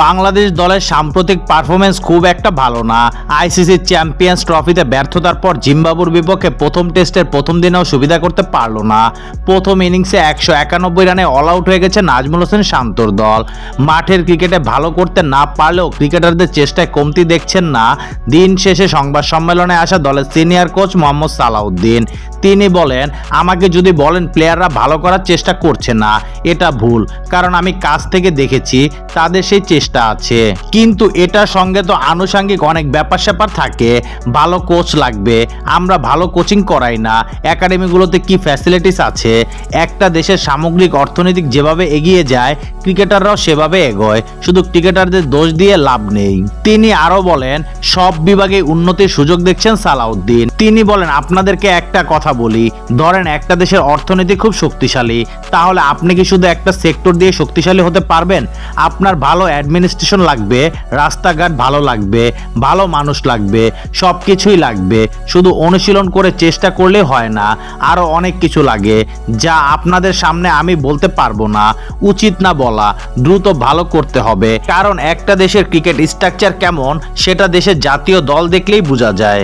বাংলাদেশ দলের সাম্প্রতিক পারফরমেন্স খুব একটা ভালো না। আইসিসি চ্যাম্পিয়ন্স ট্রফিতে ব্যর্থতার পর জিম্বাবুর বিপক্ষে প্রথম টেস্টের প্রথম দিনেও সুবিধা করতে পারল না। প্রথম ইনিংসে 191 রানে অল আউট হয়ে গেছে নাজমুল হোসেন শান্তর দল। মাঠের ক্রিকেটে ভালো করতে না পারলেও ক্রিকেটারদের চেষ্টায় কমতি দেখছেন না। দিন শেষে সংবাদ সম্মেলনে আসা দলের সিনিয়র কোচ মোহাম্মদ সালাউদ্দিন। তিনি বলেন, আমাকে যদি বলেন প্লেয়াররা ভালো করার চেষ্টা করছে না, এটা ভুল, কারণ আমি কাছ থেকে দেখেছি তাদের সেই চেষ্টা আছে, কিন্তু এটার সঙ্গে তো আনুষঙ্গিক অনেক ব্যাপার স্যাপার থাকে। ভালো কোচ লাগবে, আমরা ভালো কোচিং করাই না। একাডেমিগুলোতে কি ফ্যাসিলিটিস আছে? একটা দেশের সামগ্রিক অর্থনৈতিক যেভাবে এগিয়ে যায় ক্রিকেটাররাও সেভাবে এগোয়, শুধু ক্রিকেটারদের দোষ দিয়ে লাভ নেই। তিনি আরো বলেন, সব বিভাগে উন্নতির সুযোগ দেখছেন সালাউদ্দিন। তিনি বলেন, আপনাদেরকে একটা কথা বলি, ধরেন একটা দেশের অর্থনীতি খুব শক্তিশালী, তাহলে আপনি কি শুধু একটা সেক্টর দিয়ে শক্তিশালী হতে পারবেন? আপনার ভালো অ্যাডমিনিস্ট্রেশন লাগবে, রাস্তাঘাট ভালো লাগবে, ভালো মানুষ লাগবে, সব কিছুই লাগবে। শুধু অনুশীলন করে চেষ্টা করলে হয় না, আরো অনেক কিছু লাগে, যা আপনাদের সামনে আমি বলতে পারবো না, উচিত না বলা। দ্রুত ভালো করতে হবে, কারণ একটা দেশের ক্রিকেট স্ট্রাকচার কেমন সেটা দেশের জাতীয় দল দেখলেই বোঝা যায়।